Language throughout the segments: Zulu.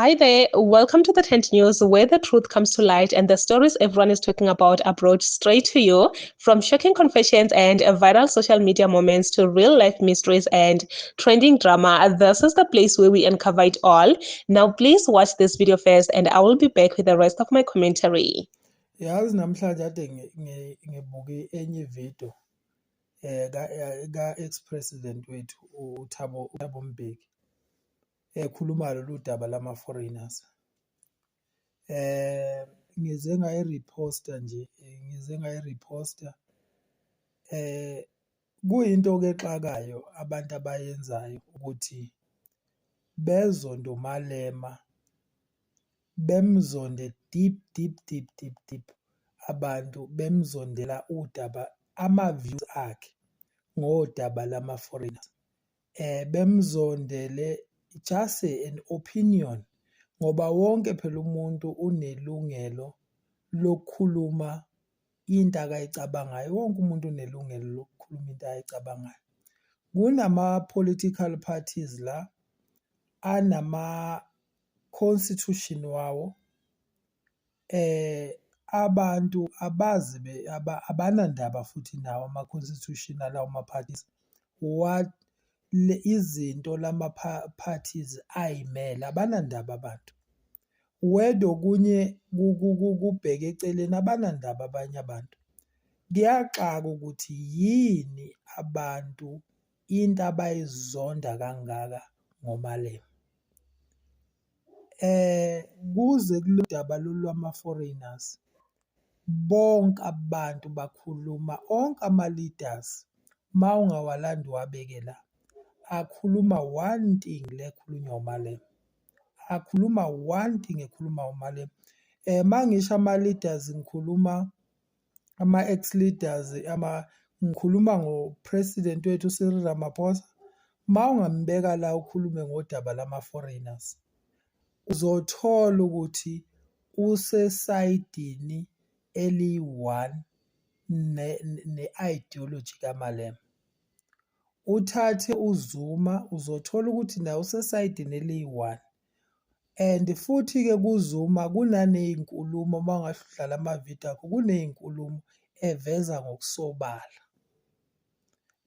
Hi there, welcome to the Tent News, where the truth comes to light and the stories everyone is talking about are brought straight to you. From shocking confessions and viral social media moments to real life mysteries and trending drama, this is the place where we uncover it all. Now, please watch this video first, and I will be back with the rest of my commentary. Yazi namhlanje ade ngibuke enye ividiyo ka-ex-president wethu uThabo Mbeki ekhuluma lolu daba lama-foreigners. Ngize ngayi-reposta nje, kuyinto-ke exakayo abantu abayenzayo ukuthi bezonde uMalema, bemzonde deep abantu bemzondela udaba ama-views akhe ngodaba lama-foreigners. Bemzondele just an opinion ngoba wonke phela umuntu unelungelo lokukhuluma into akayicabangayo. Wonke umuntu unelungelo lokukhuluma into ayicabangayo. Kunama-political parties la anama-constitution wawo. Abantu abazi abanandaba futhi nawo ama-constitutional lawo ma-parties what izinto lama-parties ayimele abanandaba abantu. Whether okunye kubheke eceleni abanandaba abanye abantu. Kuyaxaka ukuthi yini abantu into abayizonda kangaka ngoMalema. Kuze kule daba lwama-foreigners bonke abantu bakhuluma, onke ama-leaders ma ungawalandi wabekela akhuluma one thing le ekhulunywa uMalema, akhuluma one thing ekhuluma uMalema. Mangisho ama-leaders ngikhuluma ama-ex-leaders, ngikhuluma ngo-president wethu uCyril Ramaphosa. Ma ungambeka la ukhulume ngodaba lama-foreigners uzothola ukuthi usesayidini eliyi-one ne-ideology kaMalema. Uthathe uZuma uzothola ukuthi naye usesayidini eliyi-one, and futhi-ke kuZuma kunaney'nkulumo ma ungahle udlala amavidiyo akho, kuney'nkulumo eveza ngokusobala.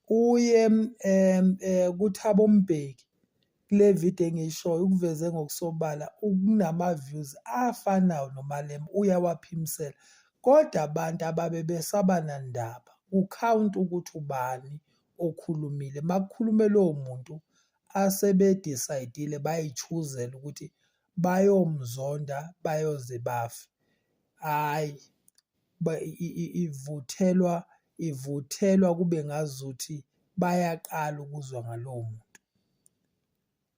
Uye kuThabo Mbeki kule vidiyo engiyishoyo ukuveze ngokusobala ukunama-views afanayo noMalema uyawaphimisela. Kodwa abantu ababe besaba nandaba ukhawunta ukuthi ubani okhulumile. Makukhulume lowo muntu asebedisayidile bayichuzela ukuthi bayomzonda bayoze bafe. Hhayi, ivuthelwa kube ngazuthi bayaqala ukuzwa ngalowo muntu.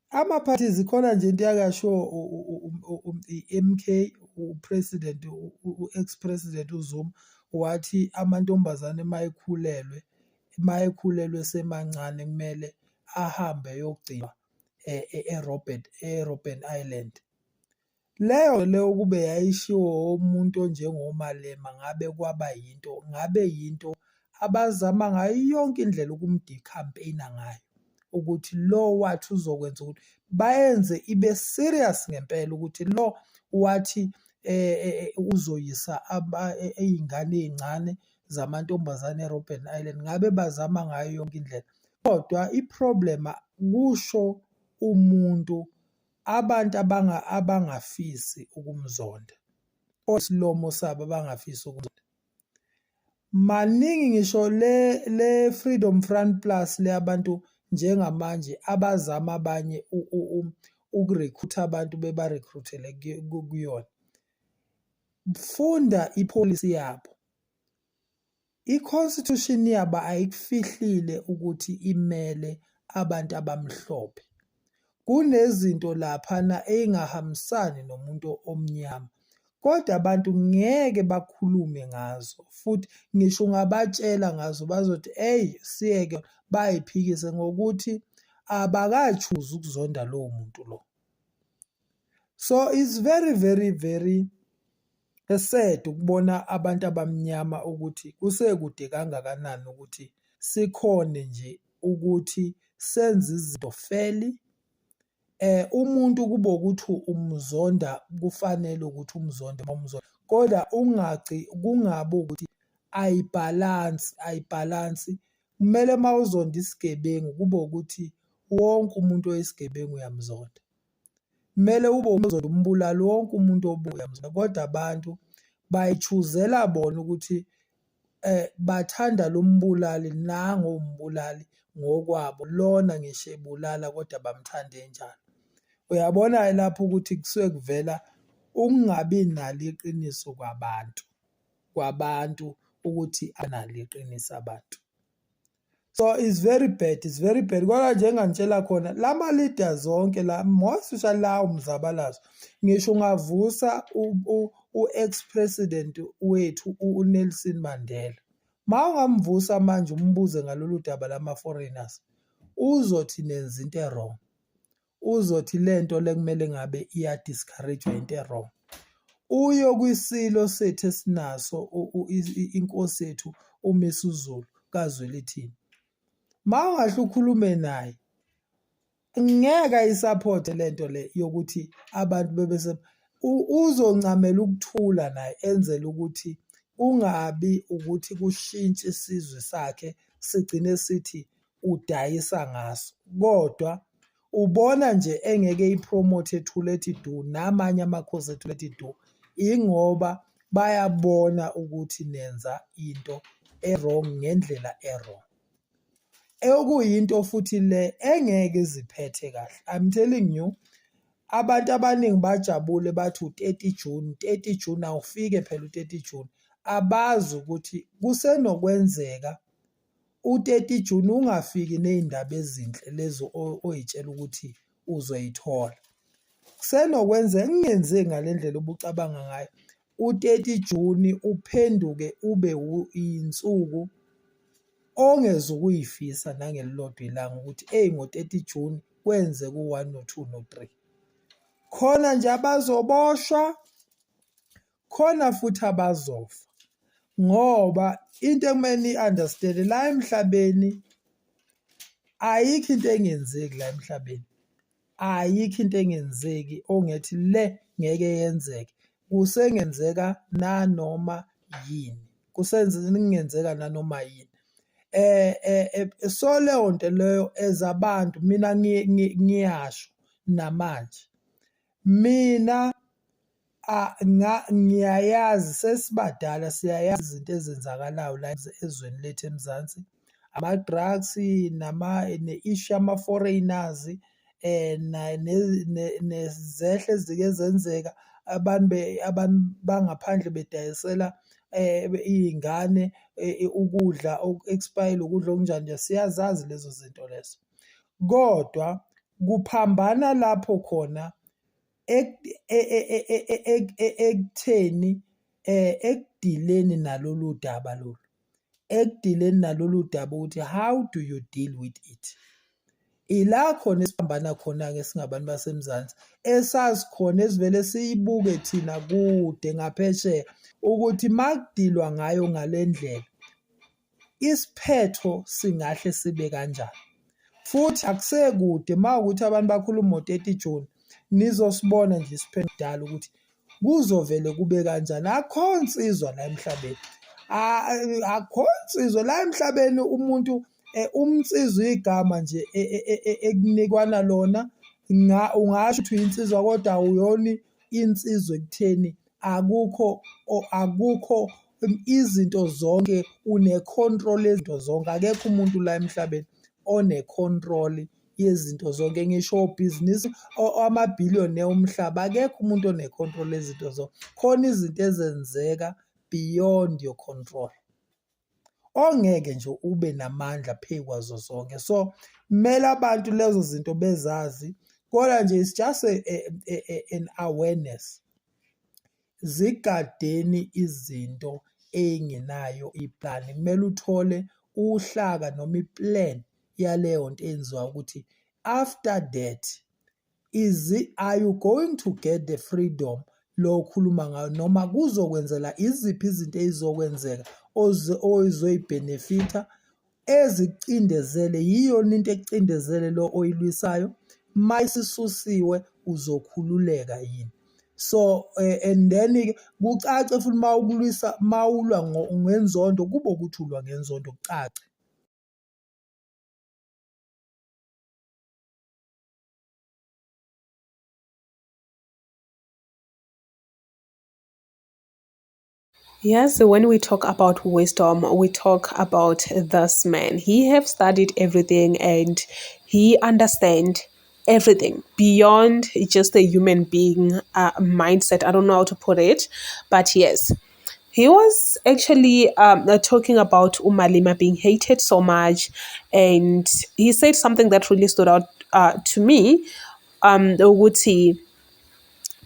Ama-parties khona nje into yakasho i-MK upresident u-ex-president uZuma wathi amantombazane mayekhulelwe semancane kumele ahambe eyogcinwa e-Robben Island. Leyo kube yayishiwo umuntu onjengoMalema ngabe yinto abazama ngayo yonke indlela ukumdikhampeyina ngayo ukuthi lo wathi uzokwenza ukuthi bayenze ibe serious ngempela ukuthi lo wathi uzoyisa iy'ngane ey'ncane zamantombazane eRobben Island ngabe bazama ngayo yonke indlela. Kodwa iproblema kusho umuntu abantu abangafisi ukumzonda, isilomo sabo abangafisi ukumzonda. Maningi ngisho le Freedom Front Plus le abantu njengamanje abazama abanye ukurekrutha abantu bebarekruthele kuyona. Funda ipolicy yabo. I-constitution yabo ayikufihlile ukuthi imele abantu abamhlophe. Kunezinto laphana engahambisani nomuntu omnyama. Kodwa abantu ngeke bakhulume ngazo. Futhi ngisho ungabatshela ngazo bazothi siyeke bayiphikise ngokuthi abakachuzi ukuzonda lowo muntu lo. So it's very sad ukubona abantu abamnyama ukuthi kusekude kangakanani ukuthi sikhone nje ukuthi senze izinto fairly umuntu kube ukuthi umzonda, kufanele ukuthi umzonde umzonda, kodwa kungabi ukuthi ayibhalansi. Kumele uma uzonda isigebengu kube ukuthi wonke umuntu oyisigebengu uyamzonda. Kumele ube uzonda umbulali, wonke umuntu uyamzonda, kodwa abantu bayichuzela bona ukuthi bathanda lo mbulali nangombulali ngokwabo, lona ngisho ebulala kodwa bamthande njalo. Uyabona lapho ukuthi kusuke kuvela ukungabi nalo iqiniso kwabantu ukuthi analo iqiniso abantu. So it's very bad, kodwa njenganitshela khona lama leaders zonke la, most especially lawo mzabalazo, ngisho ungavusa u-ex-president wethu uNelson Mandela, ma ungamvusa manje umbuze ngalolu daba lama-foreigners, uzothi nenza into e-wrong, uzothi lento le kumele ngabe iya-discourage-wa into e-wrong. Uyo kwisilo sethu esinaso inkosi yethu uMiss uZulu kaZwelithini, ma ungahle ukhulume naye ngeke ayisapothe lento le yokuthi abantu bebese uzoncamela ukuthula naye, enzele ukuthi kungabi ukuthi kushintshe isizwe sakhe sigcine sithi udayisa ngaso, kodwa ubona nje engeke ipromote ethule ethi du, namanye amakhosi ethule ethi du, ingoba bayabona ukuthi nenza into e-wrong ngendlela e-wrong, okuyinto futhi le engeke iziphethe kahle. I'm telling you, abantu abaningi bajabule bathi u-30 June awufike phela u-30 June, abazi ukuthi kusenokwenzeka u-30 June ungafiki ney'ndaba ezinhle lezo oyitshela ukuthi uzoyithola. Kusenokwenzeka kungenzeki ngale ndlela obucabanga ngayo, u-30 June uphenduke ube yinsuku ongeze ukuyifisa nangelilodwa ilanga ukuthi ngo-30 June kwenzeka u-1 no-2 no-3. Khona nje abazoboshwa, khona futhi abazofa, ngoba into ekumele ni-understand la emhlabeni ayikho into engenzeki la emhlabeni, ayikho into engenzeki ongethi le ngeke yenzeke. Kusengenzeka nanoma yini, kusengenzeka nanoma yini. So leyo nto leyo ezabantu mina ngiyasho namanje, mina ngiyayazi, sesibadala siyayazi izinto ezenzakalayo la ezweni lethu eMzansi, ama-drugs ne-issue yama-foreigners, nezehle ezike zenzeka, abantu bangaphandle bedayisela iy'ngane ukudla oku-expire, ukudla okunjani nje, siyazazi lezo zinto lezo. Kodwa kuphambana lapho khona ekutheni ekudileni nalolu daba lolu, ekudileni nalolu daba ukuthi how do you deal with it. Ila khona esiphambana khona-ke singabantu baseMzansi, esazi khona esivele siyibuke thina kude ngaphesheya ukuthi makudilwa ngayo ngale ndlela isiphetho singahle sibe kanjani. Futhi akusekude ma ukuthi abantu bakhuluma ngo-30 June, nizosibona nje isiphetho kudala ukuthi kuzovele kube kanjani. Akho nsizwa la emhlabeni, akho nsizwa la emhlabeni umuntu umnsizwa igama nje ekunikwana lona, ungasho ukuthi uyinsizwa kodwa awuyona insizwa ekutheni akukho izinto zonke, une-control yezinto zonke. Akekho umuntu la emhlabeni one-control yezinto zonke, ngisho obhizinisi amabhiliyoni omhlaba, akekho umuntu one-control yezinto zonke. Khona izinto ezenzeka beyond your control, ongeke nje ube namandla phezu kwazo zonke. So kumele abantu lezo zinto bezazi, kodwa nje it's just an awareness. Zigadeni izinto ey'ngenayo iplani, kumele uthole uhlaka noma iplan yaleyo nto enziwa ukuthi after that are you going to get the freedom lo khuluma ngayo, noma kuzokwenzela iziphi izinto ezizokwenzeka ozoyibhenefitha ezicindezele yiyona into ekucindezele lo oyilwisayo, mayisisusiwe uzokhululeka yini. So and then-ke kucace futhi mawulwa ngenzondo kube ukuthi ulwa ngenzondo kucace. Yes, when we talk about wisdom, we talk about this man. He have studied everything and he understand everything beyond just a human being mindset. I don't know how to put it, but yes, he was actually talking about Umalima being hated so much, and he said something that really stood out to me. Ukuthi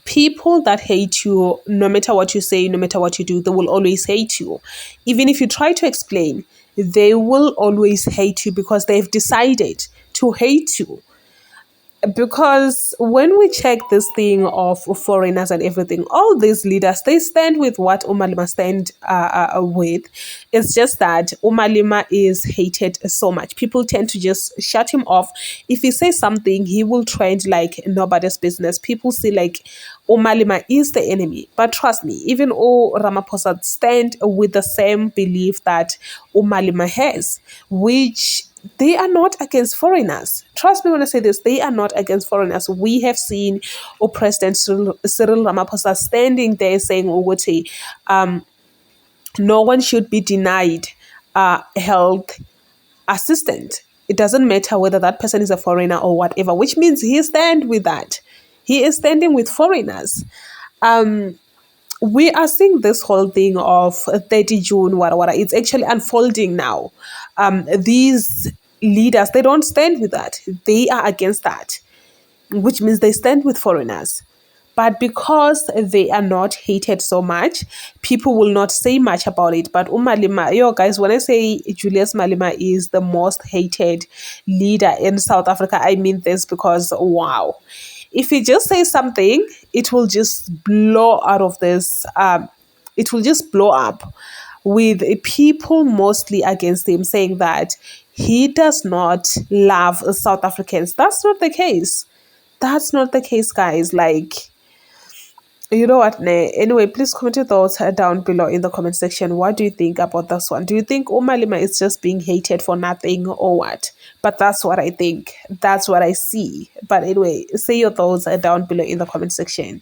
people that hate you, no matter what you say, no matter what you do, they will always hate you. Even if you try to explain, they will always hate you because they've decided to hate you. Because when we check this thing of foreigners and everything, all these leaders, they stand with what Umalima stand with. It's just that Umalima is hated so much. People tend to just shut him off. If he says something, he will trend like nobody's business. People see like Umalima is the enemy. But trust me, even Ramaphosa stand with the same belief that Umalima has, which they are not against foreigners. Trust me when I say this, they are not against foreigners. We have seen President Cyril Ramaphosa standing there saying, Uguti, no one should be denied health assistance. It doesn't matter whether that person is a foreigner or whatever, which means he stands with that. He is standing with foreigners. We are seeing this whole thing of 30 June, wara. It's actually unfolding now. These leaders, they don't stand with that. They are against that, which means they stand with foreigners. But because they are not hated so much, people will not say much about it. But Umalima, yo guys, when I say Julius Malema is the most hated leader in South Africa, I mean this because wow. If he just says something, it will just blow out of this. It will just blow up with people mostly against him, saying that he does not love South Africans. That's not the case. That's not the case, guys. Like, you know what, ne? Anyway, please comment your thoughts down below in the comment section. What do you think about this one? Do you think Umalima is just being hated for nothing or what? But that's what I think. That's what I see. But anyway, say your thoughts down below in the comment section.